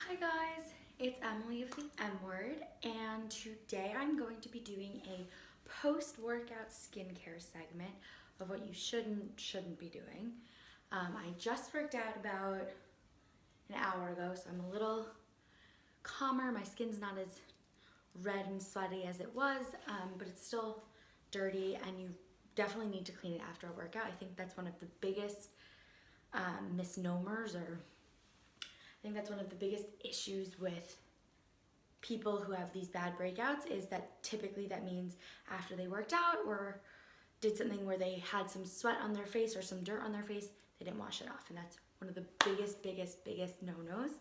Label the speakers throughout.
Speaker 1: Hi guys, it's Emily of the M Word, and today I'm going to be doing a post-workout skincare segment of what you shouldn't be doing. I just worked out about an hour ago, so I'm a little calmer. My skin's not as red and sweaty as it was, but it's still dirty, and you definitely need to clean it after a workout. I think that's one of the biggest misnomers, or I think that's one of the biggest issues with people who have these bad breakouts, is that typically that means after they worked out or did something where they had some sweat on their face or some dirt on their face, they didn't wash it off. And that's one of the biggest no-nos.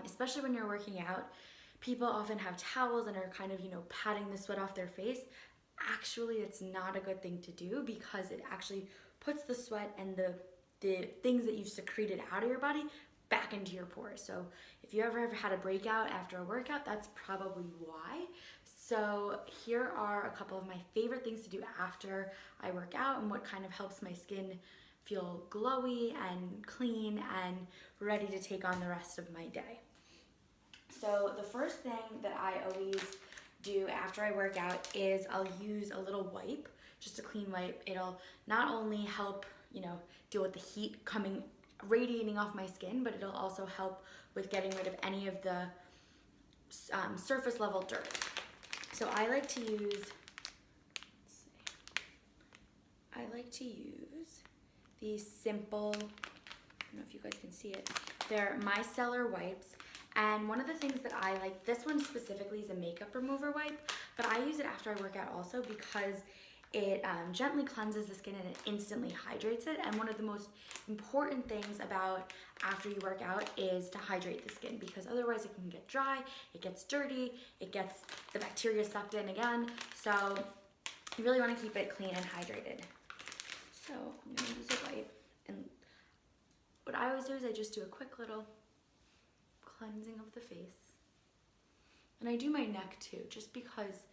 Speaker 1: Especially when you're working out, people often have towels and are kind of, patting the sweat off their face. Actually, it's not a good thing to do, because it actually puts the sweat and the things that you've secreted out of your body back into your pores. So if you ever had a breakout after a workout, that's probably why. So here are a couple of my favorite things to do after I work out, and what kind of helps my skin feel glowy and clean and ready to take on the rest of my day. So the first thing that I always do after I work out is I'll use a little wipe, just a clean wipe. It'll not only help, deal with the heat radiating off my skin, but it'll also help with getting rid of any of the surface level dirt. So I like to use these simple, I don't know if you guys can see it, they're micellar wipes. And one of the things that I like, this one specifically is a makeup remover wipe, but I use it after I work out also because it gently cleanses the skin and it instantly hydrates it. And one of the most important things about after you work out is to hydrate the skin, because otherwise it can get dry, it gets dirty, it gets the bacteria sucked in again. So you really want to keep it clean and hydrated. So I'm going to use a wipe, and what I always do is I just do a quick little cleansing of the face. And I do my neck too, just because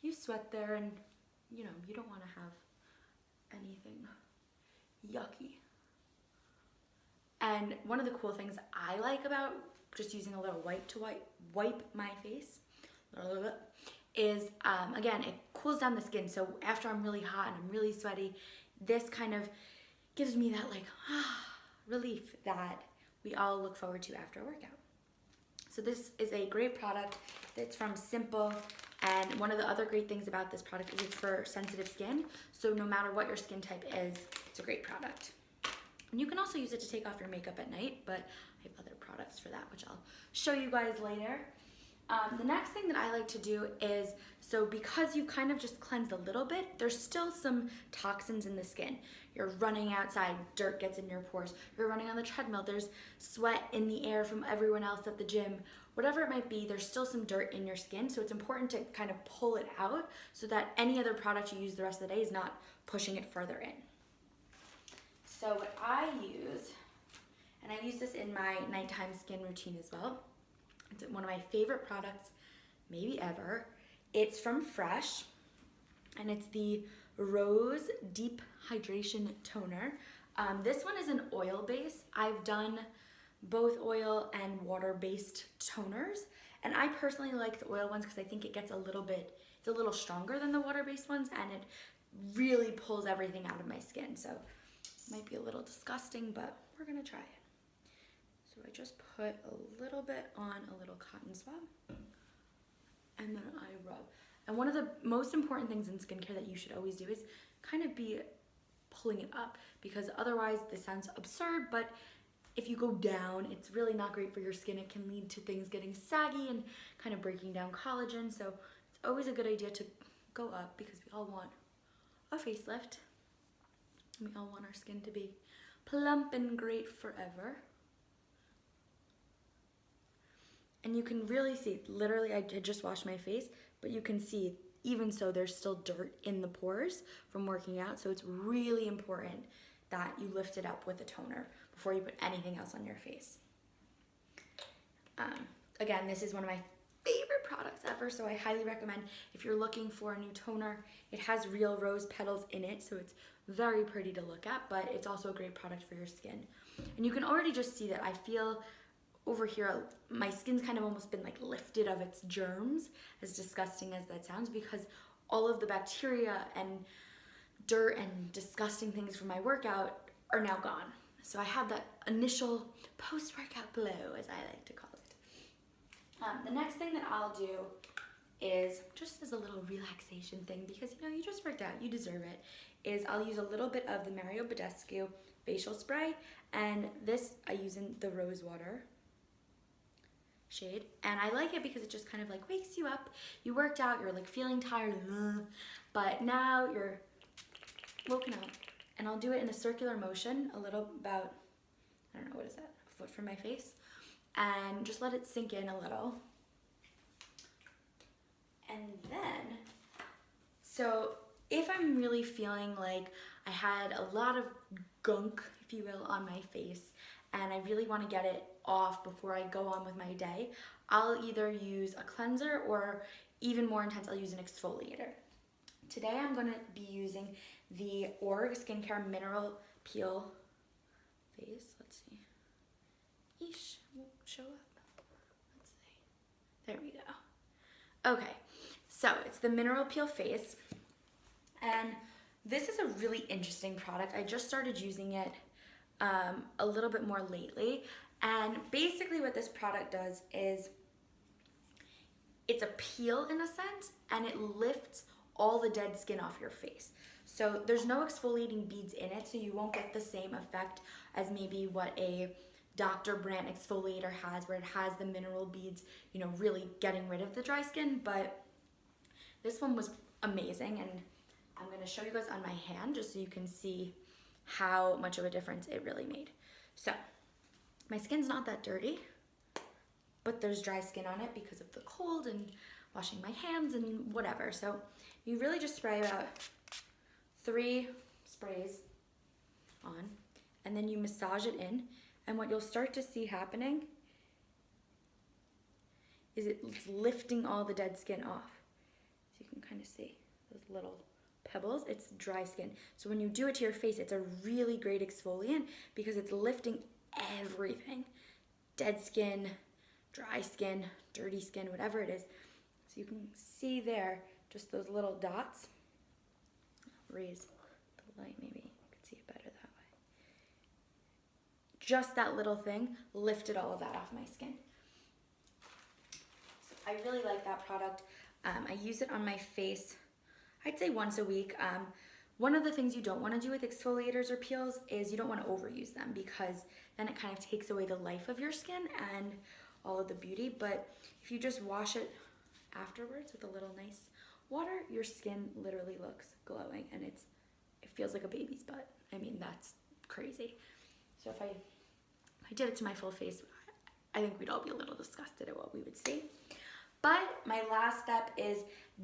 Speaker 1: you sweat there and you don't want to have anything yucky. And one of the cool things I like about just using a little wipe to wipe my face is, again, it cools down the skin. So after I'm really hot and I'm really sweaty, this kind of gives me that relief that we all look forward to after a workout. So this is a great product that's from Simple. And one of the other great things about this product is it's for sensitive skin. So no matter what your skin type is, it's a great product. And you can also use it to take off your makeup at night, but I have other products for that, which I'll show you guys later. The next thing that I like to do is, so because you kind of just cleansed a little bit, there's still some toxins in the skin. You're running outside, dirt gets in your pores. You're running on the treadmill, there's sweat in the air from everyone else at the gym. Whatever it might be, there's still some dirt in your skin, so it's important to kind of pull it out so that any other product you use the rest of the day is not pushing it further in. So what I use, and I use this in my nighttime skin routine as well, it's one of my favorite products maybe ever. It's from Fresh, and it's the Rose Deep Hydration Toner. This one is an oil base. I've done both oil and water-based toners, and I personally like the oil ones because I think it gets it's a little stronger than the water-based ones, and it really pulls everything out of my skin. So it might be a little disgusting, but we're gonna try it. So I just put a little bit on a little cotton swab, and then I rub. And one of the most important things in skincare that you should always do is kind of be pulling it up, because otherwise, this sounds absurd, but if you go down, it's really not great for your skin. It can lead to things getting saggy and kind of breaking down collagen. So it's always a good idea to go up, because we all want a facelift. We all want our skin to be plump and great forever. And you can really see, literally I just washed my face, but you can see, even so, there's still dirt in the pores from working out. So it's really important that you lift it up with a toner before you put anything else on your face. Again, this is one of my favorite products ever, so I highly recommend if you're looking for a new toner. It has real rose petals in it, so it's very pretty to look at, but it's also a great product for your skin. And you can already just see that I feel over here, my skin's kind of almost been like lifted of its germs, as disgusting as that sounds, because all of the bacteria and dirt and disgusting things from my workout are now gone. So I have that initial post-workout glow, as I like to call it. The next thing that I'll do is, just as a little relaxation thing, because you know, you just worked out, you deserve it, is I'll use a little bit of the BADESCU facial spray, and this I use in the ROSEWATER shade, and I like it because it just kind of like wakes you up. You worked out, you're like feeling tired, but now you're woken up. And I'll do it in a circular motion, a little about, I don't know, what is that, a foot from my face, and just let it sink in a little. And then, so if I'm really feeling like I had a lot of gunk, if you will, on my face, and I really want to get it off before I go on with my day, I'll either use a cleanser, or even more intense, I'll use an exfoliator. Today I'm going to be using the O.R.G Skincare Mineral Peel Face. Let's see. Eesh, won't show up. Let's see. There we go. Okay, so it's the Mineral Peel Face, and this is a really interesting product. I just started using it a little bit more lately, and basically what this product does is it's a peel in a sense, and it lifts all the dead skin off your face. So there's no exfoliating beads in it, so you won't get the same effect as maybe what a Dr. Brandt exfoliator has, where it has the mineral beads, you know, really getting rid of the dry skin. But this one was amazing, and I'm going to show you guys on my hand just so you can see how much of a difference it really made. So my skin's not that dirty, but there's dry skin on it because of the cold and washing my hands and whatever. So you really just spray about 3 sprays on, and then you massage it in, and what you'll start to see happening is it's lifting all the dead skin off. So you can kind of see those little pebbles. It's dry skin. So when you do it to your face, it's a really great exfoliant because it's lifting everything. Dead skin, dry skin, dirty skin, whatever it is. So you can see there, just those little dots. Raise the light, maybe you can see it better that way. Just that little thing lifted all of that off my skin. So I really like that product. I use it on my face, I'd say once a week. One of the things you don't want to do with exfoliators or peels is you don't want to overuse them, because then it kind of takes away the life of your skin and all of the beauty. But if you just wash it afterwards with a little nice water, your skin literally looks glowing, and it feels like a baby's butt. I mean, that's crazy. So if I did it to my full face, I think we'd all be a little disgusted at what we would see. But my last step is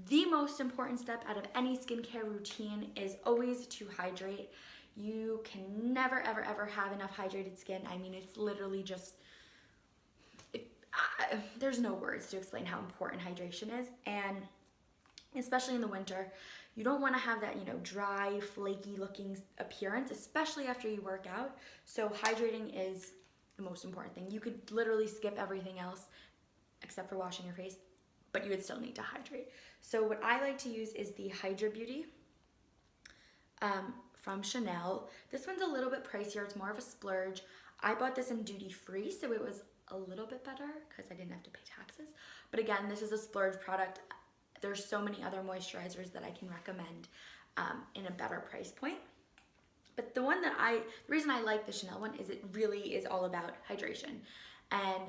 Speaker 1: the most important step out of any skincare routine, is always to hydrate. You can never, ever, ever have enough hydrated skin. I mean, it's literally just, there's no words to explain how important hydration is. And especially in the winter, you don't want to have that, you know, dry, flaky looking appearance, especially after you work out. So hydrating is the most important thing. You could literally skip everything else except for washing your face, but you would still need to hydrate. So what I like to use is the HYDRA Beauty from Chanel. This one's a little bit pricier. It's more of a splurge. I bought this in duty free, so it was a little bit better because I didn't have to pay taxes. But again, this is a splurge product. There's so many other moisturizers that I can recommend in a better price point. But the reason I like the Chanel one is it really is all about hydration. And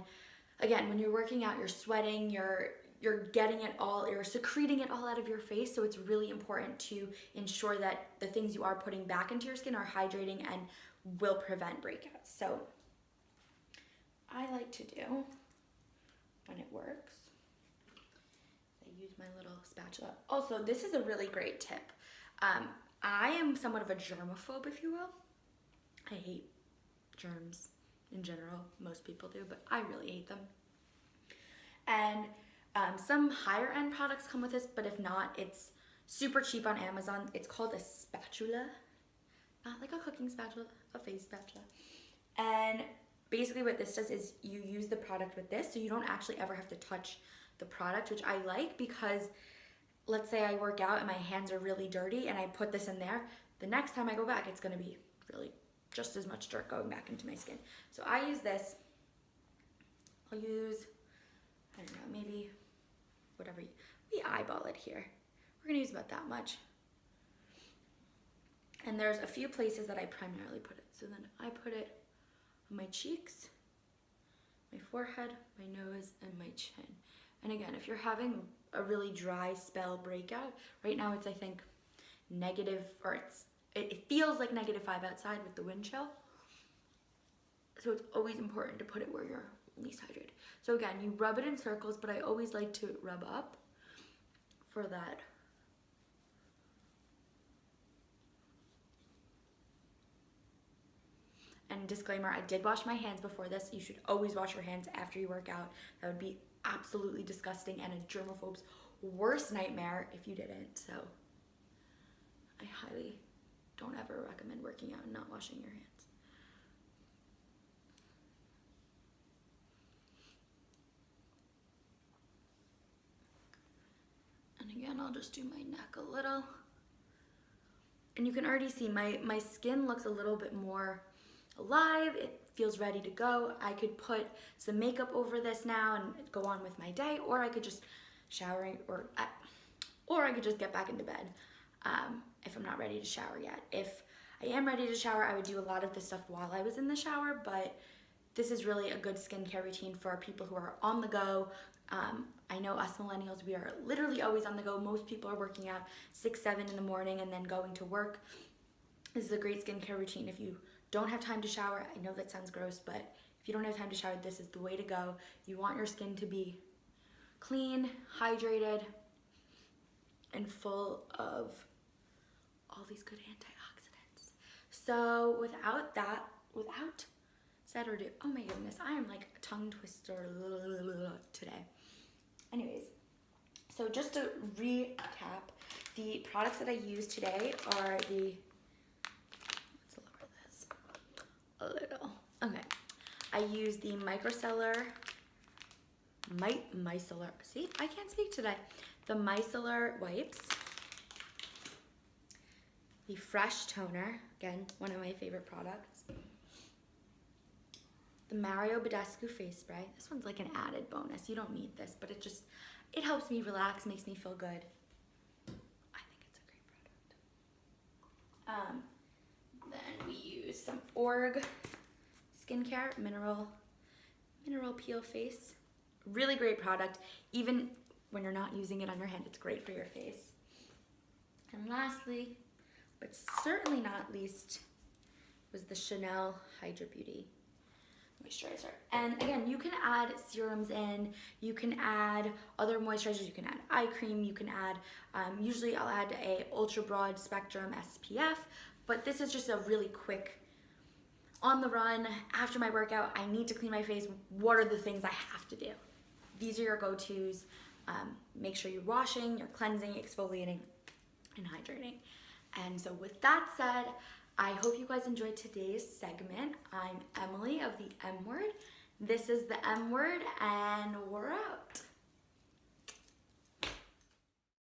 Speaker 1: again, when you're working out, you're sweating, you're getting it all, you're secreting it all out of your face. So it's really important to ensure that the things you are putting back into your skin are hydrating and will prevent breakouts. So I like to do, when it works, I use my little spatula. Also, this is a really great tip. I am somewhat of a germaphobe, if you will. I hate germs in general. Most people do, but I really hate them. And some higher end products come with this, but if not, it's super cheap on Amazon. It's called a spatula. Not like a cooking spatula, a face spatula. And basically what this does is you use the product with this, so you don't actually ever have to touch the product, which I like because let's say I work out and my hands are really dirty and I put this in there, the next time I go back, it's gonna be really just as much dirt going back into my skin. So I use this. I'll use, I don't know, maybe whatever, we eyeball it here. We're gonna use about that much. And there's a few places that I primarily put it. So then I put it on my cheeks, my forehead, my nose, and my chin. And again, if you're having a really dry spell breakout, right now it's, I think, negative, or it feels like -5 outside with the wind chill. So it's always important to put it where you're least hydrated. So again, you rub it in circles, but I always like to rub up for that. And disclaimer, I did wash my hands before this. You should always wash your hands after you work out. That would be absolutely disgusting and a germaphobe's worst nightmare if you didn't. So I highly don't ever recommend working out and not washing your hands. And again, I'll just do my neck a little. And you can already see my skin looks a little bit more alive. It feels ready to go. I could put some makeup over this now and go on with my day, or I could just shower, or I could just get back into bed if I'm not ready to shower yet. If I am ready to shower, I would do a lot of this stuff while I was in the shower, but this is really a good skincare routine for people who are on the go. I know us millennials, we are literally always on the go. Most people are working out 6, 7 in the morning and then going to work. This is a great skincare routine. If you don't have time to shower, I know that sounds gross, but if you don't have time to shower, this is the way to go. You want your skin to be clean, hydrated, and full of all these good antioxidants. So without said or do, oh my goodness, I am like a tongue twister today. Anyways, so just to recap, the products that I use today are the, let's lower this a little. Okay, I use the micellar, see, I can't speak today. The micellar wipes, the fresh toner, again, one of my favorite products. The BADESCU face spray. This one's like an added bonus. You don't need this, but it helps me relax, makes me feel good. I think it's a great product. Then we use some O.R.G skincare, mineral peel face. Really great product. Even when you're not using it on your hand, it's great for your face. And lastly, but certainly not least, was the Chanel Hydra Beauty moisturizer. And again, you can add serums in, you can add other moisturizers, you can add eye cream, you can add, usually I'll add a ultra broad spectrum SPF, but this is just a really quick, on the run, after my workout, I need to clean my face, what are the things I have to do? These are your go-tos. Make sure you're washing, you're cleansing, exfoliating, and hydrating. And so with that said, I hope you guys enjoyed today's segment. I'm Emily of the M Word. This is the M Word, and we're out.